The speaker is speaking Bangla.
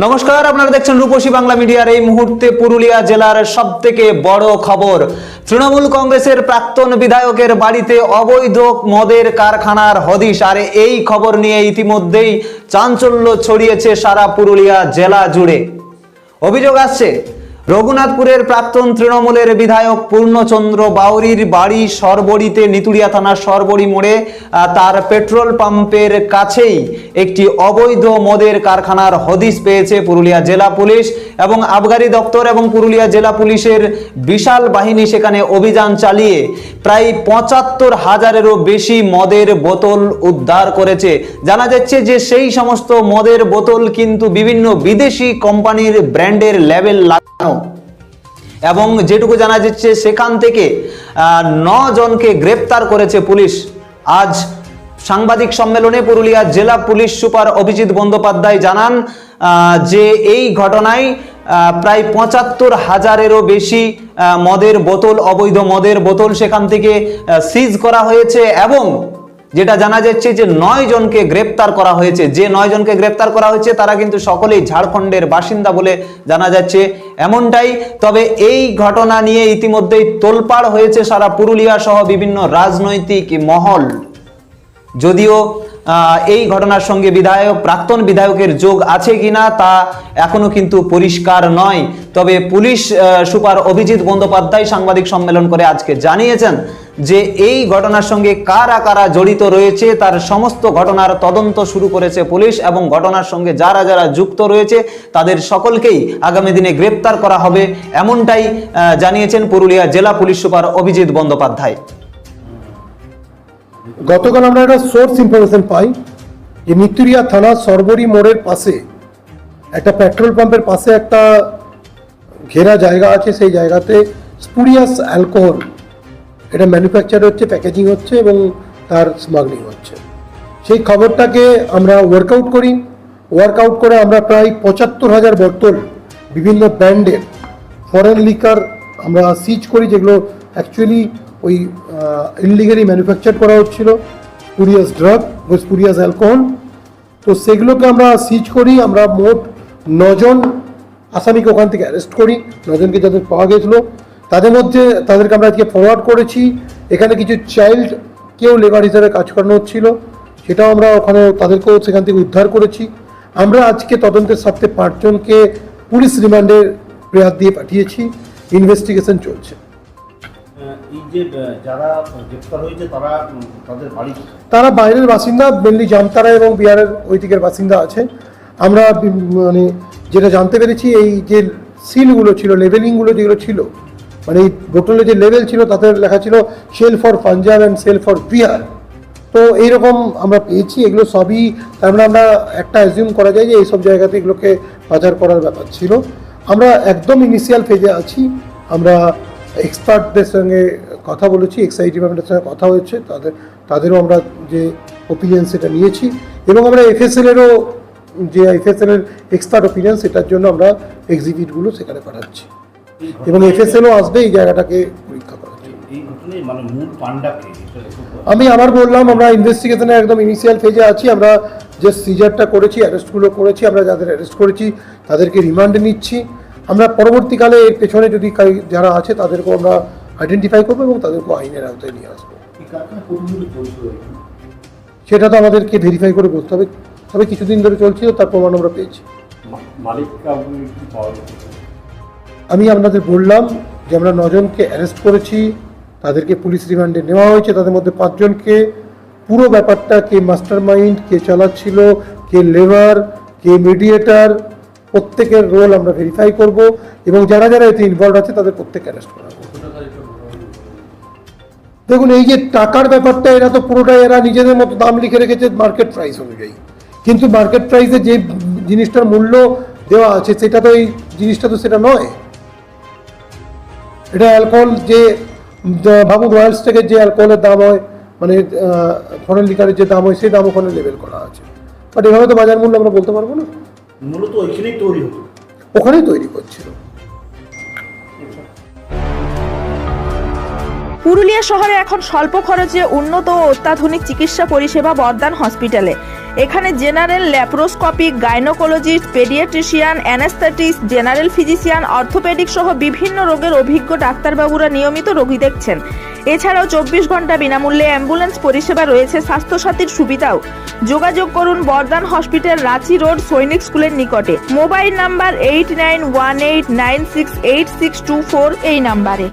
নমস্কার, আপনারা দেখছেন রূপসী বাংলা মিডিয়ার। এই মুহূর্তে পুরুলিয়া জেলার সবথেকে বড় খবর। তৃণমূল কংগ্রেসের প্রাক্তন বিধায়কের বাড়িতে অবৈধ মদের কারখানার হদিশ। আর এই খবর নিয়ে ইতিমধ্যেই চাঞ্চল্য ছড়িয়েছে সারা পুরুলিয়া জেলা জুড়ে। অভিযোগ আসছে রঘুনাথপুরের প্রাক্তন তৃণমূলের বিধায়ক পূর্ণচন্দ্র বাউরির বাড়ি সরবড়িতে, নিতুড়িয়া থানার সরবড়ি মোড়ে তার পেট্রোল পাম্পের কাছেই একটি অবৈধ মদের কারখানার হদিশ পেয়েছে পুরুলিয়া জেলা পুলিশ এবং আবগারি দপ্তর এবং পুরুলিয়া জেলা পুলিশের বিশাল বাহিনী সেখানে অভিযান চালিয়ে প্রায় ৭৫,০০০-এরও বেশি মদের বোতল উদ্ধার করেছে। জানা যাচ্ছে যে সেই সমস্ত মদের বোতল কিন্তু বিভিন্ন বিদেশি কোম্পানির ব্র্যান্ডের লেবেল লাগানো এবং যেটুকু জানা যাচ্ছে সেখান থেকে ৯ জনকে গ্রেপ্তার করেছে পুলিশ। আজ সাংবাদিক সম্মেলনে পুরুলিয়া জেলা পুলিশ সুপার অভিজিৎ বন্দ্যোপাধ্যায় জানান যে এই ঘটনায় প্রায় ৭৫,০০০-এরও বেশি মদের বোতল, অবৈধ মদের বোতল সেখান থেকে সিজ করা হয়েছে এবং যেটা জানা যাচ্ছে যে ৯ জনকে গ্রেপ্তার করা হয়েছে। যে ৯ জনকে গ্রেপ্তার করা হয়েছে তারা কিন্তু সকলেই ঝাড়খণ্ডের বাসিন্দা বলে জানা যাচ্ছে এমনটাই। তবে এই ঘটনা নিয়ে ইতিমধ্যেই তোলপাড় হয়েছে সারা পুরুলিয়া সহ বিভিন্ন রাজনৈতিক মহল। যদিও এই ঘটনার সঙ্গে প্রাক্তন বিধায়কের যোগ আছে কিনা তা এখনো কিন্তু পরিষ্কার নয়। তবে পুলিশ সুপার অভিজিৎ বন্দ্যোপাধ্যায় সাংবাদিক সম্মেলন করে আজকে জানিয়েছেন যে এই ঘটনার সঙ্গে কারা কারা জড়িত রয়েছে তার সমস্ত ঘটনার তদন্ত শুরু করেছে পুলিশ এবং ঘটনার সঙ্গে যারা যারা যুক্ত রয়েছে তাদের সকলকেই আগামী দিনে গ্রেপ্তার করা হবে, এমনটাই জানিয়েছেন পুরুলিয়া জেলা পুলিশ সুপার অভিজিৎ বন্দ্যোপাধ্যায়। গতকাল আমরা একটা সোর্স ইনফরমেশন পাই যে নিতুড়িয়া থানা সরবরি মোড়ের পাশে একটা পেট্রোল পাম্পের পাশে একটা ঘেরা জায়গা আছে। সেই জায়গাতে স্পুরিয়াস অ্যালকোহল এটা ম্যানুফ্যাকচার হচ্ছে, প্যাকেজিং হচ্ছে এবং তার স্মাগলিং হচ্ছে। সেই খবরটাকে আমরা ওয়ার্কআউট করে আমরা প্রায় ৭৫,০০০ বোতল বিভিন্ন ব্র্যান্ডের ফরেন লিকার আমরা সিজ করি, যেগুলো অ্যাকচুয়ালি ওই ইললিগালি ম্যানুফ্যাকচার করা হচ্ছিল, স্পুরিয়াস ড্রাগ বা স্পুরিয়াস অ্যালকোহল। তো সেগুলোকে আমরা সিজ করি। আমরা মোট ৯ জন আসামিকে ওখান থেকে অ্যারেস্ট করি। ৯ জনকে যাদের পাওয়া গেছিলো তাদের মধ্যে তাদেরকে আমরা আজকে ফরওয়ার্ড করেছি। এখানে কিছু চাইল্ডকেও লেবার হিসাবে কাজ করানো হচ্ছিল, সেটাও আমরা ওখানে তাদেরকেও সেখান থেকে উদ্ধার করেছি। আমরা আজকে তদন্তের স্বার্থে ৫ জনকে পুলিশ রিমান্ডের প্রেয়ার দিয়ে পাঠিয়েছি, ইনভেস্টিগেশন চলছে। তারা বাইরের বাসিন্দা, মেনলি জামতারা এবং বিহারের ওই দিকের বাসিন্দা আছে। আমরা মানে যেটা জানতে পেরেছি এই যে সিলগুলো ছিল, লেবেলিংগুলো যেগুলো ছিল, মানে এই বোতলে যে লেবেল ছিল তাতে লেখা ছিল sale for Punjab and sale for Bihar. তো এইরকম আমরা পেয়েছি। এগুলো সবই তার মানে আমরা একটা অ্যাজিউম করা যায় যে এইসব জায়গাতে এগুলোকে পাচার করার ব্যাপার ছিল। আমরা একদম ইনিশিয়াল ফেজে আছি। আমরা এক্সপার্টদের সঙ্গে কথা বলেছি, এক্সাইজ ডিপার্টমেন্টের সঙ্গে কথা হয়েছে, তাদেরও আমরা যে ওপিনিয়ন সেটা নিয়েছি এবং আমরা এফএসএলেরও যে এফএসএলের এক্সপার্ট ওপিনিয়ন সেটার জন্য আমরা এক্সিকিউটিভগুলো সেখানে পাঠাচ্ছি এবং এফএসএলও আসবে এই জায়গাটাকে পরীক্ষা করার জন্য। আমি আবার বললাম আমরা ইনভেস্টিগেশনের একদম ইনিশিয়াল ফেজে আছি। আমরা যে সিজারটা করেছি, অ্যারেস্টগুলো করেছি, আমরা যাদের অ্যারেস্ট করেছি তাদেরকে রিমান্ডে নিচ্ছি। আমরা পরবর্তীকালে এর পেছনে যদি যারা আছে তাদেরকেও আমরা আইডেন্টিফাই করবো এবং তাদেরকেও আইনের আওতায় নিয়ে আসবো। সেটা তো আমাদেরকে ভেরিফাই করে বলতে হবে, তবে কিছুদিন ধরে চলছিল, তার প্রমাণ আমরা পেয়েছি। আমি আপনাদের বললাম যে আমরা ৯ জনকে অ্যারেস্ট করেছি, তাদেরকে পুলিশ রিমান্ডে নেওয়া হয়েছে। তাদের মধ্যে ৫ জনকে পুরো ব্যাপারটা কে মাস্টার মাইন্ড, কে চালাচ্ছিল, কে লেবার, কে মিডিয়েটার, প্রত্যেকের রোল আমরা ভেরিফাই করব এবং যারা যারা এতে ইনভলভ আছে তাদের প্রত্যেককে অ্যারেস্ট করা হবে। দেখুন, এই যে টাকার ব্যাপারটা, এরা তো পুরোটাই এরা নিজেদের মতো দাম লিখে রেখেছে মার্কেট প্রাইস অনুযায়ী, কিন্তু মার্কেট প্রাইসে যে জিনিসটার মূল্য দেওয়া আছে সেটা তো এই জিনিসটা তো সেটা নয়। এটা অ্যালকোহল যে ভাবুন, রয়্যাল স্টেকের যে অ্যালকোহলের দাম হয়, মানে ফরেন লিকারের যে দাম হয় সেই দাম ওখানে লেবেল করা আছে, বাট এভাবে তো বাজার মূল্য আমরা বলতে পারবো না। মূলত ওখানেই তৈরি করছিল। পুরুলিয়া শহরে এখন স্বল্প খরচে উন্নত ও অত্যাধুনিক চিকিৎসা পরিষেবা বর্ধমান হসপিটালে। এখানে general, laparoscopic, gynaecologist, paediatrician, anaesthetist, general physician, orthopaedic সহ বিভিন্ন রোগের অভিজ্ঞ ডাক্তারবাবুরা নিয়মিত রোগী দেখছেন। এছাড়াও 24 ঘন্টা বিনামূল্যে অ্যাম্বুলেন্স পরিষেবা রয়েছে, স্বাস্থ্যসাথীর সুবিধাও। যোগাযোগ করুন বর্ধমান হসপিটাল, রাঁচি রোড, সৈনিক স্কুলের নিকটে। মোবাইল নাম্বার 8918968624 এই নাম্বারে।